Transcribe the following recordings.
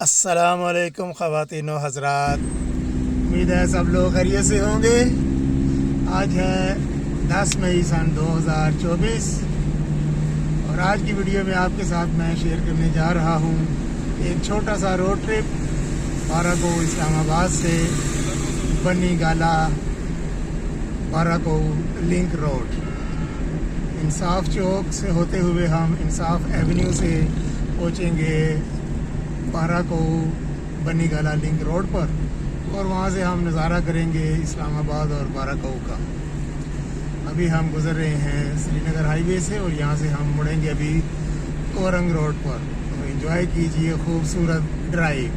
अस्सलामुअलैकुम ख़वातीन व हज़रात, उम्मीद है सब लोग खैरियत से होंगे। आज है 10 मई सन 2024 और आज की वीडियो में आपके साथ मैं शेयर करने जा रहा हूँ एक छोटा सा रोड ट्रिप बाराको इस्लामाबाद से बनी गाला बाराको लिंक रोड। इंसाफ चौक से होते हुए हम इंसाफ एवेन्यू से पहुँचेंगे बाराको बनी गाला लिंक रोड पर और वहाँ से हम नज़ारा करेंगे इस्लामाबाद और बाराको का। अभी हम गुज़र रहे हैं श्रीनगर हाईवे से और यहाँ से हम मुड़ेंगे अभी कोरंग रोड पर। तो एंजॉय कीजिए खूबसूरत ड्राइव।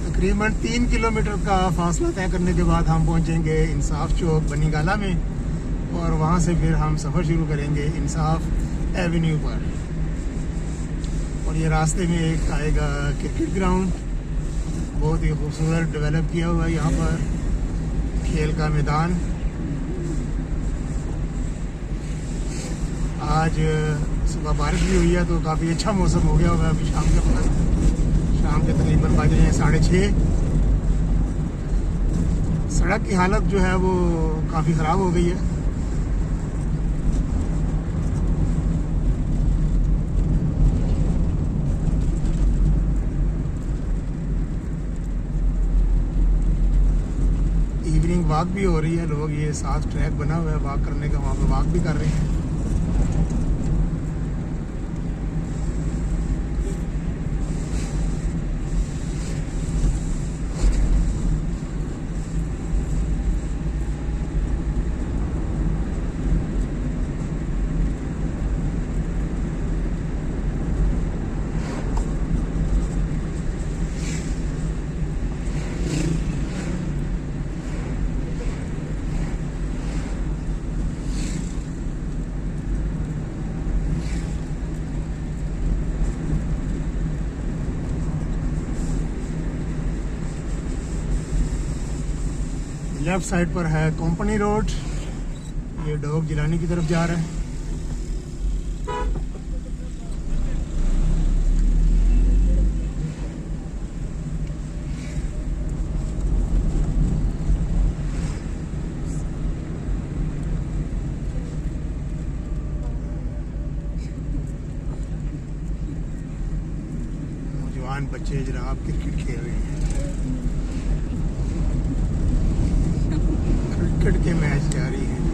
तकरीबन 3 किलोमीटर का फासला तय करने के बाद हम पहुंचेंगे इंसाफ चौक बनी गाला में और वहां से फिर हम सफ़र शुरू करेंगे इंसाफ एवेन्यू पर। और ये रास्ते में एक आएगा क्रिकेट ग्राउंड, बहुत ही खूबसूरत डेवलप किया हुआ है यहाँ पर खेल का मैदान। आज सुबह बारिश भी हुई है तो काफ़ी अच्छा मौसम हो गया होगा। अभी शाम के तकरीबन बज रहे हैं 6:30। सड़क की हालत जो है वो काफ़ी ख़राब हो गई है। इवनिंग वॉक भी हो रही है, लोग ये साफ ट्रैक बना हुआ है वॉक करने का, वहाँ पर वॉक भी कर रहे हैं। लेफ्ट साइड पर है कंपनी रोड, ये डोग जिलानी की तरफ जा रहा है। नौजवान बच्चे जनाब क्रिकेट खेल रहे हैं, क्रिकेट के मैच जारी हैं।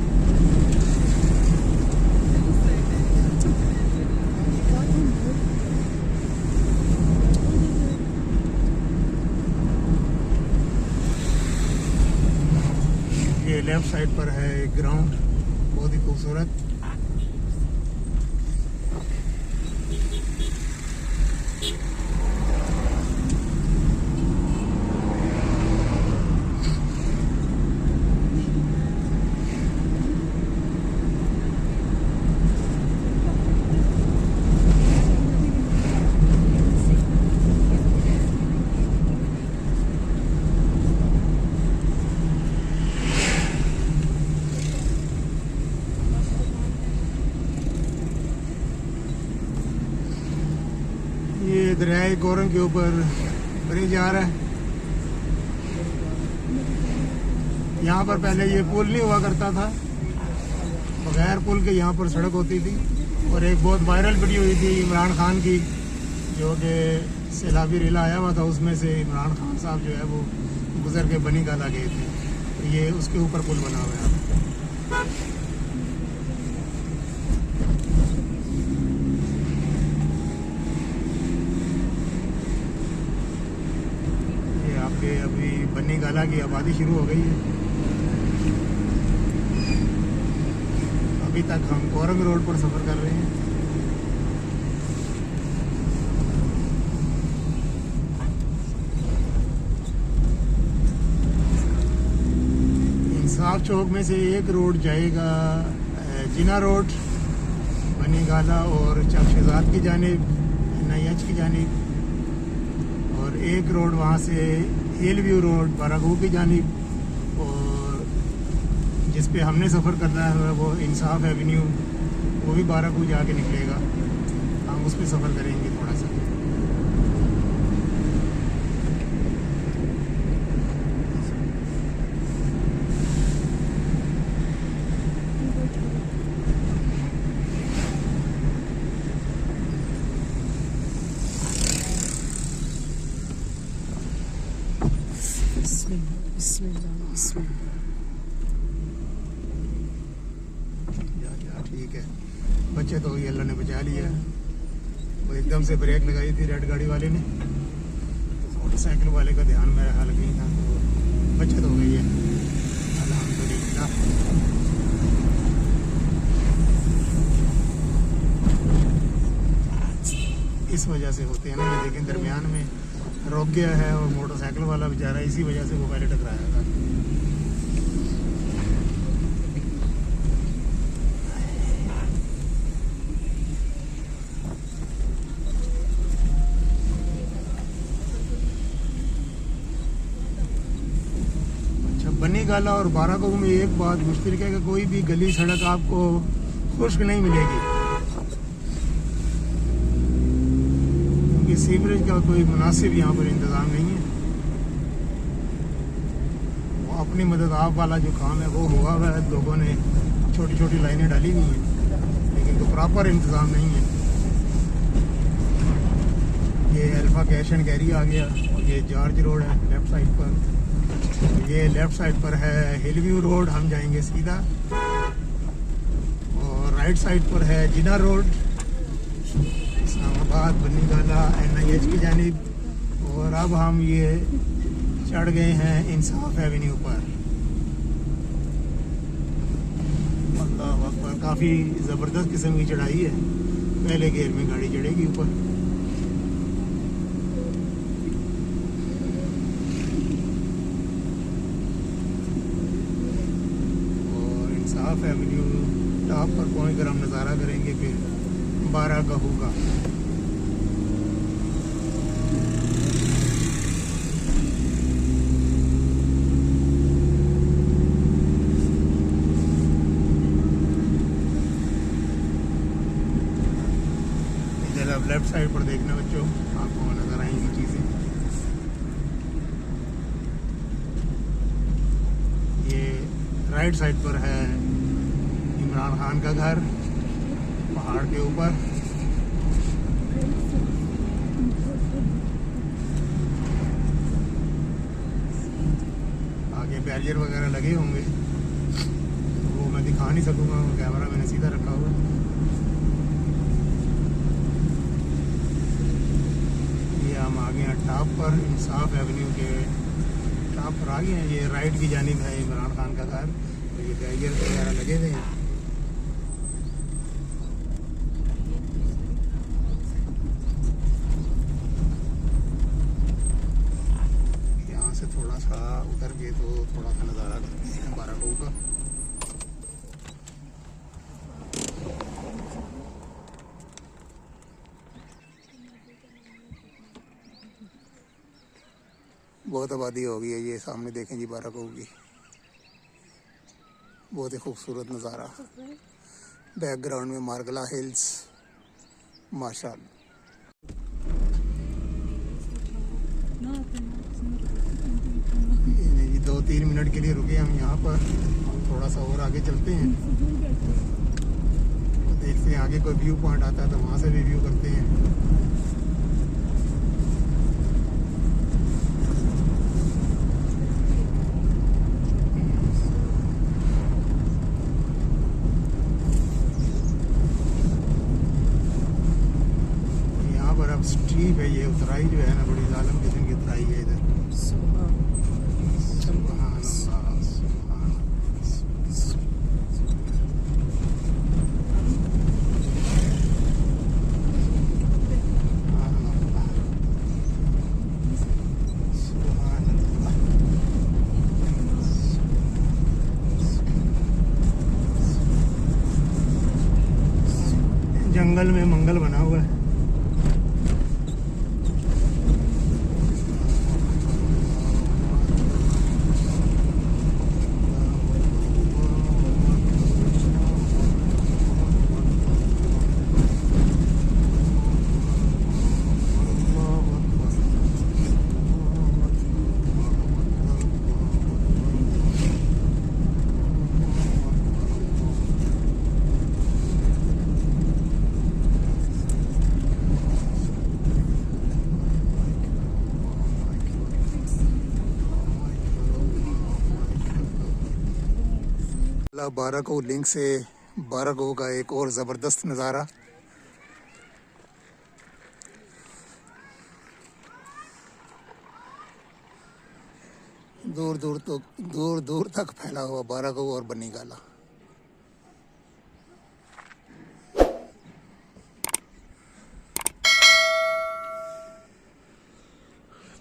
ये लेफ्ट साइड पर है एक ग्राउंड, बहुत ही खूबसूरत। ये दरियाए कोरंग के ऊपर बनी जा रहा है। यहाँ पर पहले ये पुल नहीं हुआ करता था, बगैर पुल के यहाँ पर सड़क होती थी। और एक बहुत वायरल वीडियो हुई थी इमरान खान की, जो कि सैलाबी रेला आया हुआ था, उसमें से इमरान खान साहब जो है वो गुजर के बनी गाला गए थे। तो ये उसके ऊपर पुल बना हुआ है। अभी बनी गाला की आबादी शुरू हो गई है। अभी तक हम कोरंग रोड पर सफ़र कर रहे हैं। हाफ चौक में से एक रोड जाएगा जिना रोड, बनी गाला और चमशेजाद की जानिब, NIH की जानिब, और एक रोड वहाँ से हिल व्यू रोड बारागू की जानिब, और जिस पे हमने सफ़र करना है वो इंसाफ एवेन्यू, वो भी बारागू जाके निकलेगा। हम उस पर सफ़र करेंगे थोड़ा सा। ठीक है, बच्चे तो ये अल्लाह ने बचा लिया। वो एकदम से ब्रेक लगाई थी रेड गाड़ी वाले ने, मोटरसाइकिल वाले का ध्यान मेरा ख्याल नहीं था, तो बचत हो गई है अल्हम्दुलिल्लाह। इस वजह से होते हैं ना ये, देखें दरमियान में रोक गया है और मोटरसाइकिल वाला बेचारा इसी वजह से वो पहले टकराया था। बनी गाला और बारागू में एक बात मुश्तरक है कि कोई भी गली सड़क आपको खुश्क नहीं मिलेगी, क्योंकि सीवरेज का कोई मुनासिब यहाँ पर इंतज़ाम नहीं है। वो अपनी मदद आप वाला जो काम है वो हुआ हुआ है, लोगों ने छोटी छोटी लाइनें डाली हुई हैं, लेकिन तो प्रॉपर इंतज़ाम नहीं है। ये अल्फा कैश एंड कैरी आ गया, और ये जॉर्ज रोड है लेफ़्ट साइड पर, ये लेफ्ट साइड पर है हिल व्यू रोड, हम जाएंगे सीधा, और राइट साइड पर है जिना रोड इस्लामाबाद, बनी गाला, NIH की जानिब, और अब हम ये चढ़ गए हैं इंसाफ एवेन्यू पर। अल्लाह अकबर, काफ़ी ज़बरदस्त किस्म की चढ़ाई है, पहले गेयर में गाड़ी चढ़ेगी ऊपर। इंसाफ एवेन्यू टॉप पर पहुँच कर हम नज़ारा करेंगे फिर बारागहू का। इधर अब लेफ्ट साइड पर देखना बच्चों, आपको नज़र आएंगी चीज़ें। ये राइट साइड पर है इमरान खान का घर पहाड़ के ऊपर, आगे बैरियर वगैरह लगे होंगे, वो मैं दिखा नहीं सकूंगा, कैमरा मैंने सीधा रखा हुआ। ये हम आ गए हैं टॉप पर, इंसाफ एवेन्यू के टॉप पर आ गए हैं। ये राइट की जानिब है इमरान खान का घर, तो ये बैरियर वगैरह लगे हुए हैं। यहाँ से थोड़ा सा उतर के तो थोड़ा सा नज़ारा करते हैं बारागहू का। बहुत आबादी हो गई है, ये सामने देखें जी बारागहू की, बहुत ही खूबसूरत नज़ारा। बैकग्राउंड में मार्गला हिल्स, माशाअल्लाह। ये 2-3 मिनट के लिए रुके हम यहाँ पर, हम थोड़ा सा और आगे चलते हैं, देखते हैं आगे कोई व्यू पॉइंट आता है तो वहाँ से भी व्यू करते हैं। स्टीप है ये उतराई जो है ना, बड़ी जालिम किस्म की उतराई है इधर। जंगल में मंगल बना हुआ है। बाराको लिंक से बाराको का एक और ज़बरदस्त नज़ारा। दूर दूर तक फैला हुआ बाराको और बनी गाला।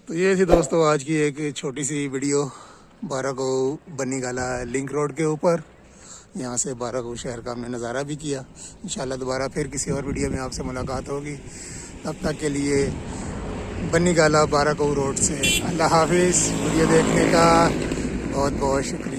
तो ये थी दोस्तों आज की एक छोटी सी वीडियो बाराको बनी गाला लिंक रोड के ऊपर। यहाँ से बाराको शहर का हमने नज़ारा भी किया। इंशाल्लाह दोबारा फिर किसी और वीडियो में आपसे मुलाकात होगी। तब तक के लिए बनी गाला बाराको रोड से अल्लाह हाफिज़। वीडियो देखने का बहुत बहुत शुक्रिया।